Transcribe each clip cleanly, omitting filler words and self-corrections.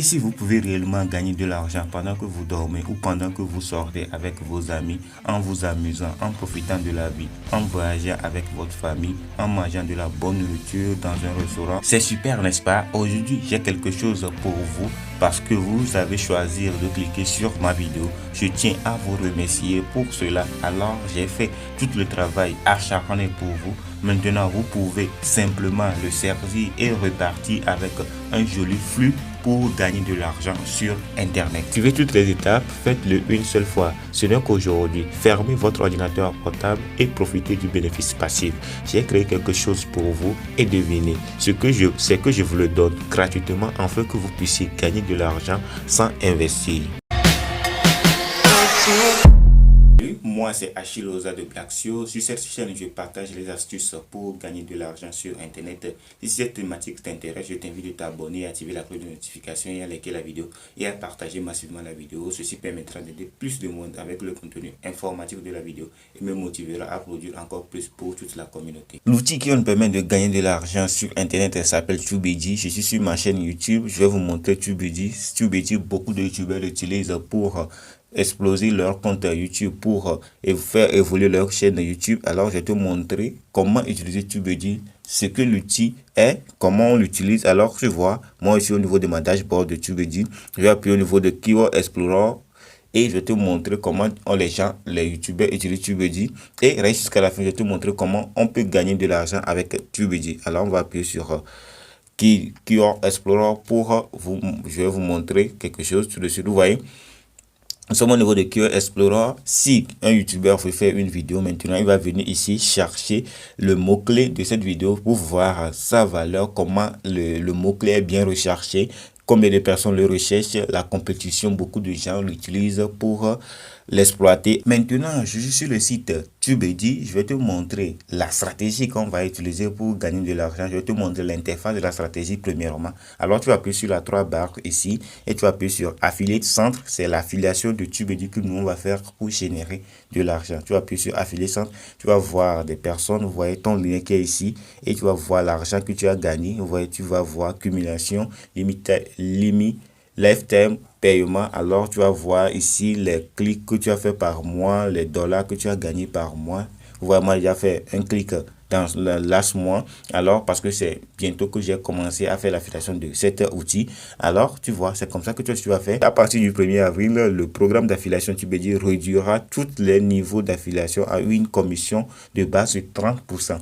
Et si vous pouvez réellement gagner de l'argent pendant que vous dormez ou pendant que vous sortez avec vos amis, en vous amusant, en profitant de la vie, en voyageant avec votre famille, en mangeant de la bonne nourriture dans un restaurant, c'est super, n'est-ce pas? Aujourd'hui, j'ai quelque chose pour vous parce que vous avez choisi de cliquer sur ma vidéo. Je tiens à vous remercier pour cela. Alors, j'ai fait tout le travail acharné pour vous. Maintenant, vous pouvez simplement le servir et repartir avec un joli flux pour gagner de l'argent sur Internet. Suivez toutes les étapes, faites-le une seule fois. Ce n'est qu'aujourd'hui. Fermez votre ordinateur portable et profitez du bénéfice passif. J'ai créé quelque chose pour vous et devinez, c'est que je vous le donne gratuitement afin que vous puissiez gagner de l'argent sans investir. Moi, c'est Achille Oza de Blacksio. Sur cette chaîne, je partage les astuces pour gagner de l'argent sur Internet. Si cette thématique t'intéresse, je t'invite à t'abonner, à activer la cloche de notification et à liker la vidéo et à partager massivement la vidéo. Ceci permettra d'aider plus de monde avec le contenu informatif de la vidéo et me motivera à produire encore plus pour toute la communauté. L'outil qui nous permet de gagner de l'argent sur Internet s'appelle TubeBuddy. Je suis sur ma chaîne YouTube. Je vais vous montrer TubeBuddy. TubeBuddy, beaucoup de YouTubeurs l'utilisent pour exploser leur compte YouTube, pour faire évoluer leur chaîne YouTube. Alors je vais te montrer comment utiliser TubeBuddy, ce que l'outil est, comment on l'utilise. Alors tu vois, moi ici au niveau de ma dashboard de TubeBuddy, je vais appuyer au niveau de Keyword Explorer et je vais te montrer comment les youtubeurs utilisent TubeBuddy, et reste jusqu'à la fin. Je vais te montrer comment on peut gagner de l'argent avec TubeBuddy. Alors on va appuyer sur Keyword Explorer pour je vais vous montrer quelque chose tout de suite. Vous voyez, nous sommes au niveau de Keyword Explorer. Si un youtubeur veut faire une vidéo maintenant, il va venir ici chercher le mot-clé de cette vidéo pour voir sa valeur, comment le mot-clé est bien recherché, combien de personnes le recherchent, la compétition, beaucoup de gens l'utilisent pour l'exploiter. Maintenant, je suis sur le site TubeBuddy. Je vais te montrer la stratégie qu'on va utiliser pour gagner de l'argent. Je vais te montrer l'interface de la stratégie premièrement. Alors, tu vas appuyer sur la 3 barres ici et tu vas appuyer sur Affiliate Centre. C'est l'affiliation de TubeBuddy que nous on va faire pour générer de l'argent. Tu vas appuyer sur Affiliate Centre. Tu vas voir des personnes. Vous voyez ton lien qui est ici et tu vas voir l'argent que tu as gagné. Vous voyez, tu vas voir accumulation, limite, lifetime paiement. Alors tu vas voir ici les clics que tu as fait par mois, les dollars que tu as gagné par mois. Vous voyez, moi j'ai fait un clic dans le last mois, alors parce que c'est bientôt que j'ai commencé à faire l'affiliation de cet outil. Alors tu vois, c'est comme ça que tu vas faire. À partir du 1er avril, le programme d'affiliation TubeBuddy réduira tous les niveaux d'affiliation à une commission de base de 30%.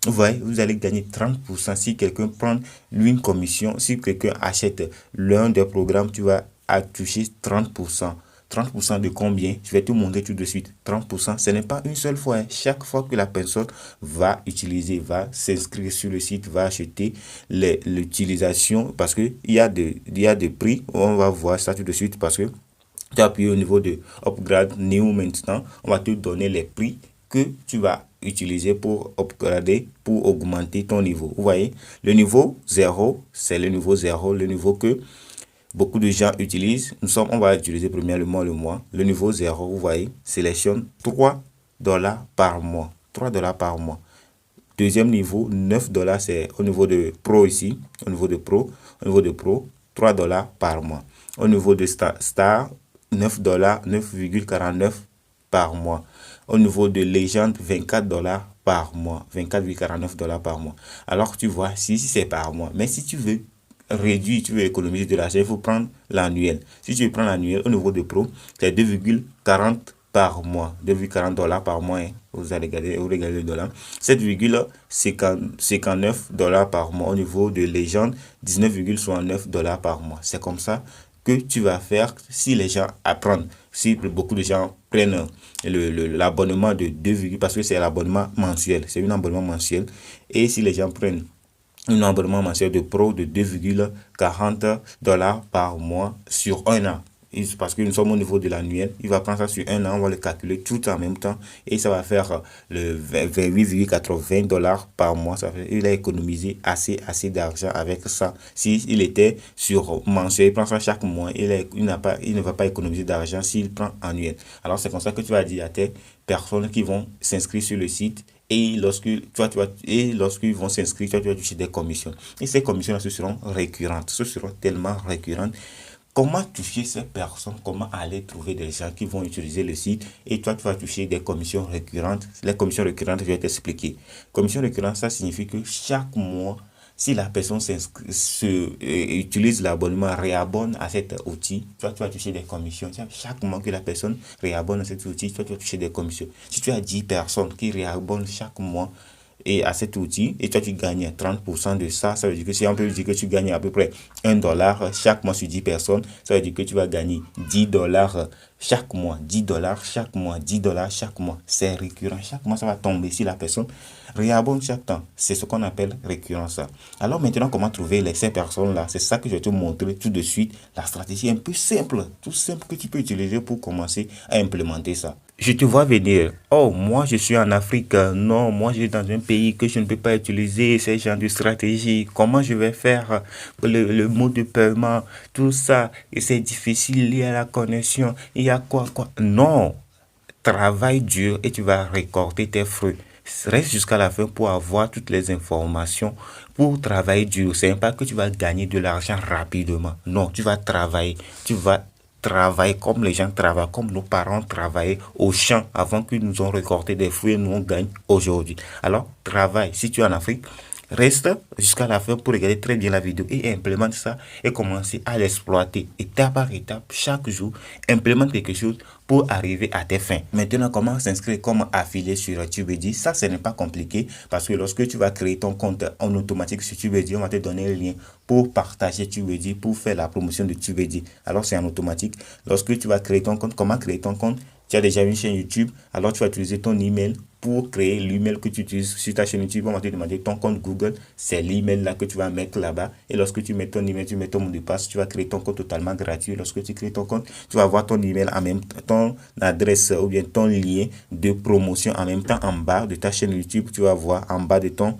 Vous voyez, vous allez gagner 30% si quelqu'un prend une commission. Si quelqu'un achète l'un des programmes, tu vas toucher 30%. 30% de combien? Je vais te montrer tout de suite. 30%, ce n'est pas une seule fois. Chaque fois que la personne va utiliser, va s'inscrire sur le site, va acheter l'utilisation, parce qu'il y a des prix. On va voir ça tout de suite parce que tu appuies au niveau de Upgrade New maintenant. On va te donner les prix que tu vas utiliser pour upgrader, pour augmenter ton niveau. Vous voyez, le niveau 0, c'est le niveau 0, le niveau que beaucoup de gens utilisent. On va utiliser premièrement le mois. Le niveau 0, vous voyez, sélectionne 3 $ par mois. 3 $ par mois. Deuxième niveau, 9 $, c'est au niveau de Pro ici. Au niveau de Pro, 3 $ par mois. Au niveau de Star, 9 $, 9,49 par mois. Au niveau de Légende, 24 $ par mois. 24,49 $ par mois. Alors tu vois, si c'est par mois. Mais si tu veux réduire, tu veux économiser de l'argent, il faut prendre l'annuel. Si tu veux prendre l'annuel, au niveau de Pro, c'est 2,40 par mois. 2,40 $ par mois. Hein. Vous regardez le dollar. 7,59 $ par mois. Au niveau de Légende, 19,69 $ par mois. C'est comme ça que tu vas faire si les gens apprennent. Si beaucoup de gens prennent l'abonnement de 2, parce que c'est l'abonnement mensuel. C'est un abonnement mensuel. Et si les gens prennent un abonnement mensuel de Pro de 2,40 $ par mois sur un an. Parce que nous sommes au niveau de l'annuel, il va prendre ça sur un an, on va le calculer tout en même temps et ça va faire le 28,80 $. Par mois. Ça fait, il a économisé assez d'argent avec ça. S'il était sur mensuel, il prend ça chaque mois, il ne va pas économiser d'argent s'il prend annuel. Alors c'est comme ça que tu vas dire à tes personnes qui vont s'inscrire sur le site et lorsqu'ils vont s'inscrire, tu vas toucher des commissions. Et ces commissions-là, ce seront récurrentes. Ce seront tellement récurrentes. Comment toucher ces personnes? Comment aller trouver des gens qui vont utiliser le site? Et toi, tu vas toucher des commissions récurrentes. Les commissions récurrentes, je vais t'expliquer. Commission récurrente, ça signifie que chaque mois, si la personne utilise l'abonnement, réabonne à cet outil, toi, tu vas toucher des commissions. Chaque mois que la personne réabonne à cet outil, toi, tu vas toucher des commissions. Si tu as 10 personnes qui réabonnent chaque mois et à cet outil, et toi, tu gagnes 30% de ça, ça veut dire que si on peut dire que tu gagnes à peu près $1 chaque mois sur 10 personnes, ça veut dire que tu vas gagner $10 chaque mois, $10 chaque mois, $10 chaque mois. C'est récurrent. Chaque mois, ça va tomber si la personne réabonne chaque temps. C'est ce qu'on appelle récurrence. Alors maintenant, comment trouver ces personnes-là? C'est ça que je vais te montrer tout de suite. La stratégie un peu simple, tout simple que tu peux utiliser pour commencer à implémenter ça. Je te vois venir. Oh, moi, je suis en Afrique. Non, moi, je suis dans un pays que je ne peux pas utiliser ces genres de stratégie. Comment je vais faire le mode de paiement, tout ça? Et c'est difficile lié à la connexion. Il y a quoi? Non. Travaille dur et tu vas récolter tes fruits. Reste jusqu'à la fin pour avoir toutes les informations, pour travailler dur. C'est pas que tu vas gagner de l'argent rapidement. Non, tu vas travailler. Tu vas travailler comme les gens travaillent, comme nos parents travaillaient au champ avant qu'ils nous ont récolté des fruits et nous on gagne aujourd'hui. Alors, travaille. Si tu es en Afrique, reste jusqu'à la fin pour regarder très bien la vidéo et implémente ça et commencer à l'exploiter étape par étape, chaque jour. Implémente quelque chose pour arriver à tes fins. Maintenant, comment s'inscrire comme affilié sur TubeBuddy? Ça, ce n'est pas compliqué parce que lorsque tu vas créer ton compte en automatique sur TubeBuddy, on va te donner le lien pour partager TubeBuddy, pour faire la promotion de TubeBuddy. Alors, c'est en automatique. Lorsque tu vas créer ton compte, comment créer ton compte? Tu as déjà une chaîne YouTube, alors tu vas utiliser ton email pour créer l'email que tu utilises sur ta chaîne YouTube. On va te demander ton compte Google, c'est l'email là que tu vas mettre là-bas. Et lorsque tu mets ton email, tu mets ton mot de passe, tu vas créer ton compte totalement gratuit. Lorsque tu crées ton compte, tu vas avoir ton email en même temps, ton adresse ou bien ton lien de promotion en même temps en bas de ta chaîne YouTube. Tu vas voir en bas de ton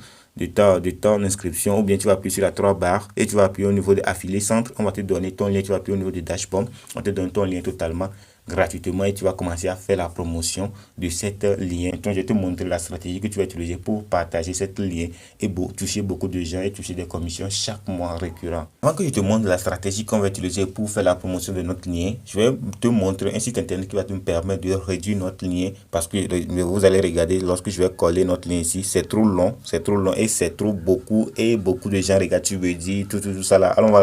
inscription, ou bien tu vas appuyer sur la 3 barres et tu vas appuyer au niveau de affilié centre. On va te donner ton lien, tu vas appuyer au niveau de dashboard, on va te donner ton lien totalement gratuitement et tu vas commencer à faire la promotion de cet lien. Donc, je vais te montrer la stratégie que tu vas utiliser pour partager cet lien et toucher beaucoup de gens et toucher des commissions chaque mois récurrent. Avant que je te montre la stratégie qu'on va utiliser pour faire la promotion de notre lien, je vais te montrer un site internet qui va te permettre de réduire notre lien parce que vous allez regarder lorsque je vais coller notre lien ici, c'est trop long et c'est trop beaucoup et beaucoup de gens regardent TubeBuddy, tout ça là. Alors on va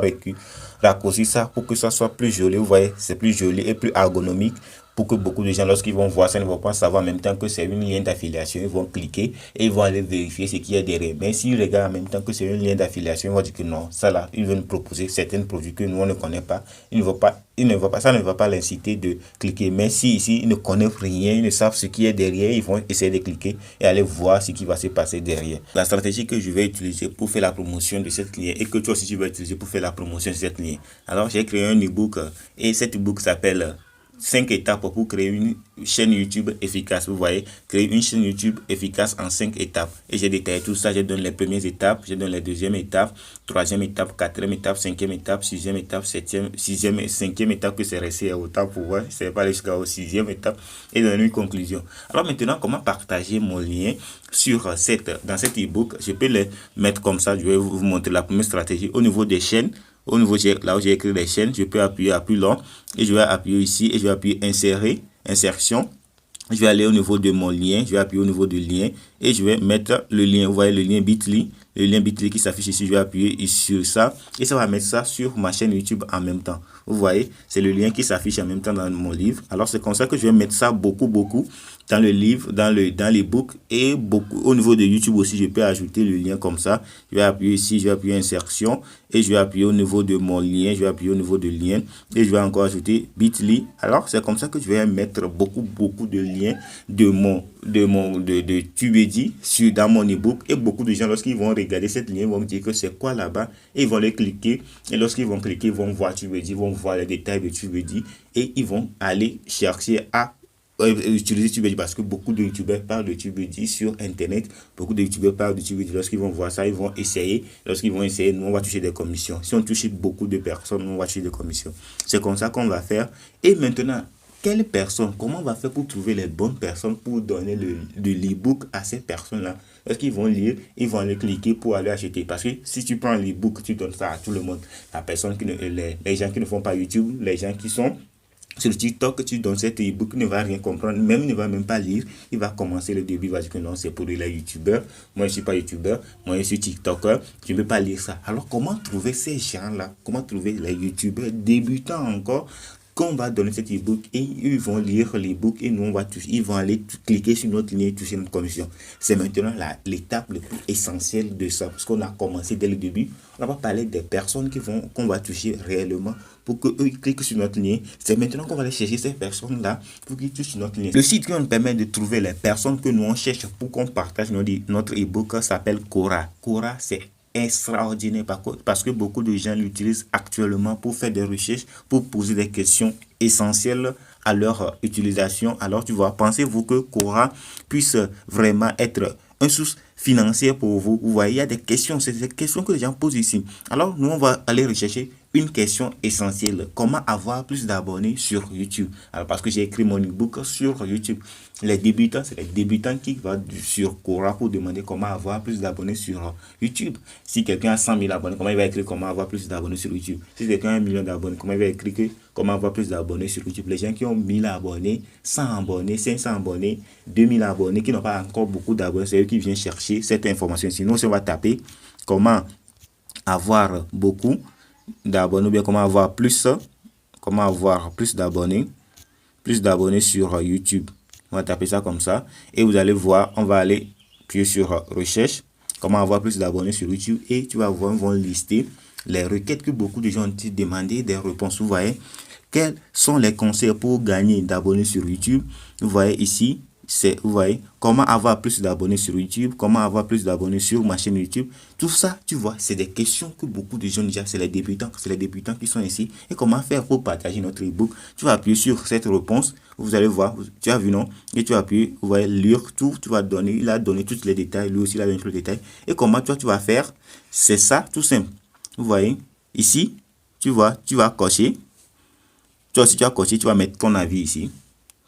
raccourcir ça pour que ça soit plus joli. Vous voyez, c'est plus joli et plus ergonomique pour que beaucoup de gens, lorsqu'ils vont voir ça, ne vont pas savoir en même temps que c'est une lien d'affiliation. Ils vont cliquer et ils vont aller vérifier ce qu'il y a derrière. Mais s'ils regardent en même temps que c'est une lien d'affiliation, ils vont dire que non, ça là, ils veulent nous proposer certains produits que nous on ne connaît pas. Ça ne va pas l'inciter de cliquer. Mais si ici, ils ne connaissent rien, ils ne savent ce qui est derrière, ils vont essayer de cliquer et aller voir ce qui va se passer derrière. La stratégie que je vais utiliser pour faire la promotion de cette lien et que toi aussi tu vas utiliser pour faire la promotion de cette lien. Alors, j'ai créé un e-book et cet e-book s'appelle 5 étapes pour créer une chaîne YouTube efficace. Vous voyez, créer une chaîne YouTube efficace en 5 étapes. Et j'ai détaillé tout ça. Je donne les premières étapes, je donne les deuxième étapes, troisième étape, quatrième étape, cinquième étape, sixième étape, sixième et cinquième étape que c'est resté autant pour voir. C'est pas jusqu'à sixième étape et donner une conclusion. Alors maintenant, comment partager mon lien dans cet e-book? Je peux les mettre comme ça. Je vais vous montrer la première stratégie au niveau des chaînes. Au niveau là où j'ai écrit les chaînes, je peux appuyer à plus long et je vais appuyer ici et je vais appuyer insertion. Je vais aller au niveau de mon lien, je vais appuyer au niveau du lien et je vais mettre le lien. Vous voyez le lien Bitly, qui s'affiche ici. Je vais appuyer sur ça et ça va mettre ça sur ma chaîne YouTube en même temps. Vous voyez, c'est le lien qui s'affiche en même temps dans mon livre. Alors c'est comme ça que je vais mettre ça beaucoup dans le livre, dans l'ebook et beaucoup au niveau de YouTube aussi. Je peux ajouter le lien comme ça. Je vais appuyer ici, je vais appuyer insertion et je vais appuyer au niveau de mon lien. Je vais appuyer au niveau de lien et je vais encore ajouter Bitly. Alors c'est comme ça que je vais mettre beaucoup de liens de TubeBuddy dans mon ebook et beaucoup de gens lorsqu'ils vont regarder cette lien vont me dire que c'est quoi là-bas et ils vont les cliquer et lorsqu'ils vont cliquer ils vont voir TubeBuddy, ils vont voir les détails de TubeBuddy et ils vont aller chercher à utiliser TubeBuddy parce que beaucoup de youtubeurs parlent de TubeBuddy sur internet. Beaucoup de youtubeurs parlent de TubeBuddy. Lorsqu'ils vont voir ça, ils vont essayer. Lorsqu'ils vont essayer, nous on va toucher des commissions. Si on touche beaucoup de personnes, nous on va toucher des commissions. C'est comme ça qu'on va faire. Et maintenant, quelle personne, comment on va faire pour trouver les bonnes personnes pour donner de l'e-book à ces personnes-là? Est-ce qu'ils vont lire, ils vont aller cliquer pour aller acheter? Parce que si tu prends l'e-book, tu donnes ça à tout le monde. La personne qui ne, les gens qui ne font pas YouTube, les gens qui sont sur TikTok, tu donnes cet e-book, il ne va rien comprendre, même il ne va même pas lire. Il va commencer le début, il va dire que non, c'est pour les youtubeurs. Moi, je ne suis pas youtubeur, moi, je suis TikToker, je ne peux pas lire ça. Alors, comment trouver ces gens-là? Comment trouver les youtubeurs débutants encore? Qu'on va donner cet e-book et ils vont lire l'e-book et nous on va toucher, ils vont aller cliquer sur notre lien et toucher notre commission. C'est maintenant l'étape le plus essentielle de ça, parce qu'on a commencé dès le début. On va parler des personnes qu'on va toucher réellement pour qu'eux cliquent sur notre lien. C'est maintenant qu'on va aller chercher ces personnes-là pour qu'ils touchent sur notre lien. Le site qui nous permet de trouver les personnes que nous on cherche pour qu'on partage notre e-book s'appelle Quora. Quora, c'est extraordinaire parce que beaucoup de gens l'utilisent actuellement pour faire des recherches, pour poser des questions essentielles à leur utilisation. Alors tu vois, pensez-vous que Quora puisse vraiment être une source financière pour vous? Vous voyez, il y a des questions, c'est des questions que les gens posent ici. Alors nous on va aller rechercher une question essentielle: comment avoir plus d'abonnés sur YouTube? Alors parce que j'ai écrit mon e-book sur YouTube. Les débutants, c'est les débutants qui vont sur Quora pour demander comment avoir plus d'abonnés sur YouTube. Si quelqu'un a 100 000 abonnés, comment il va écrire comment avoir plus d'abonnés sur YouTube? Si quelqu'un a 1 million d'abonnés, comment il va écrire comment avoir plus d'abonnés sur YouTube? Les gens qui ont 1000 abonnés, 100 abonnés, 500 abonnés, 2000 abonnés, qui n'ont pas encore beaucoup d'abonnés, c'est eux qui viennent chercher cette information. Sinon, si on va taper comment avoir beaucoup d'abonnés, ou bien comment avoir plus d'abonnés sur YouTube. On va taper ça comme ça et vous allez voir, on va aller puis sur recherche, comment avoir plus d'abonnés sur YouTube, et tu vas voir, ils vont lister les requêtes que beaucoup de gens ont demandé, des réponses. Vous voyez, quels sont les conseils pour gagner d'abonnés sur YouTube? Vous voyez ici, vous voyez, comment avoir plus d'abonnés sur YouTube, comment avoir plus d'abonnés sur ma chaîne YouTube. Tout ça, tu vois, c'est des questions que beaucoup de gens déjà, c'est les débutants qui sont ici. Et comment faire pour partager notre ebook? Tu vas appuyer sur cette réponse, vous allez voir, tu as vu, non? Et tu appuies, vous voyez, lire tout, tu vas donner, il a donné tous les détails, lui aussi il a donné tous les détails. Et comment toi tu vas faire? C'est ça, tout simple. Vous voyez, ici, tu vois, tu vas cocher. Toi aussi tu vas cocher, tu vas mettre ton avis ici.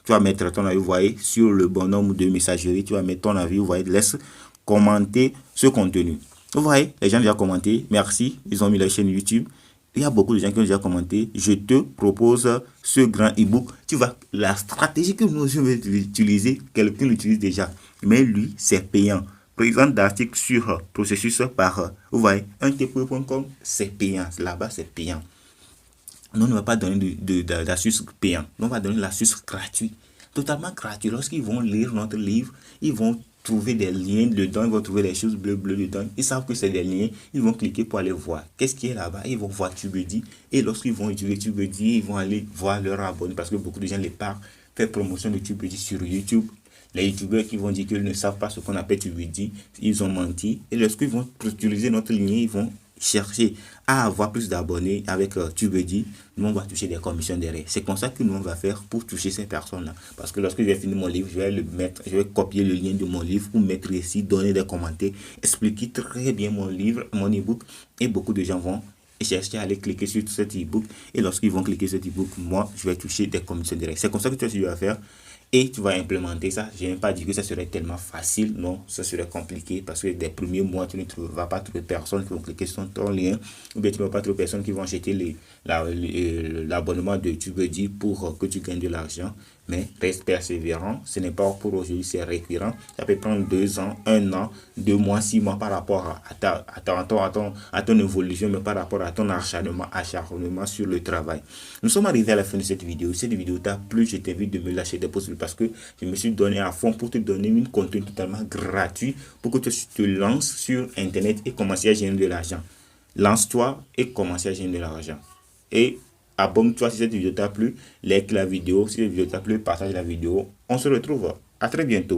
Tu vas mettre ton avis, vous voyez, sur le bonhomme de messagerie, tu vas mettre ton avis, vous voyez, laisse commenter ce contenu. Vous voyez, les gens ont déjà commenté, merci, ils ont mis la chaîne YouTube. Il y a beaucoup de gens qui ont déjà commenté, je te propose ce grand e-book. Tu vois, la stratégie que nous devons utiliser, quelqu'un l'utilise déjà, mais lui, c'est payant. Présente d'articles sur processus par, vous voyez, untp.com, c'est payant, là-bas c'est payant. Nous ne va pas donner d'astuces payantes. Nous on va donner l'astuce gratuite, totalement gratuit. Lorsqu'ils vont lire notre livre, ils vont trouver des liens dedans, ils vont trouver des choses bleues dedans. Ils savent que c'est des liens, ils vont cliquer pour aller voir qu'est-ce qui est là-bas. Ils vont voir TubeBuddy, et lorsqu'ils vont utiliser TubeBuddy, ils vont aller voir leur abonné, parce que beaucoup de gens les parlent, faire promotion de TubeBuddy sur YouTube. Les youtubeurs qui vont dire qu'ils ne savent pas ce qu'on appelle TubeBuddy, ils ont menti. Et lorsqu'ils vont utiliser notre lien, ils vont chercher à avoir plus d'abonnés avec TubeBuddy, nous on va toucher des commissions derrière. C'est comme ça que nous on va faire pour toucher ces personnes-là. Parce que lorsque je vais finir mon livre, je vais copier le lien de mon livre pour mettre ici, donner des commentaires, expliquer très bien mon livre, mon e-book, et beaucoup de gens vont chercher à aller cliquer sur cet e-book, et lorsqu'ils vont cliquer sur cet e-book, moi je vais toucher des commissions derrière. C'est comme ça que tu vas faire. Et tu vas implémenter ça. Je n'ai pas dit que ça serait tellement facile. Non, ça serait compliqué parce que des premiers mois, tu ne vas pas trouver personne qui vont cliquer sur ton lien. Ou bien tu ne vas pas trouver personne qui vont acheter l'abonnement de TubeBuddy pour que tu gagnes de l'argent. Mais reste persévérant. Ce n'est pas pour aujourd'hui, c'est récurrent. Ça peut prendre 2 ans, 1 an, 2 mois, 6 mois par rapport à ton évolution, mais par rapport à ton acharnement sur le travail. Nous sommes arrivés à la fin de cette vidéo. Si cette vidéo t'a plu, je t'invite de me lâcher des pouces parce que je me suis donné à fond pour te donner une contenu totalement gratuit pour que tu te lances sur Internet et commencer à gagner de l'argent. Lance-toi et commence à gagner de l'argent. Et abonne-toi si cette vidéo t'a plu, like la vidéo. Si cette vidéo t'a plu, partage la vidéo. On se retrouve à très bientôt.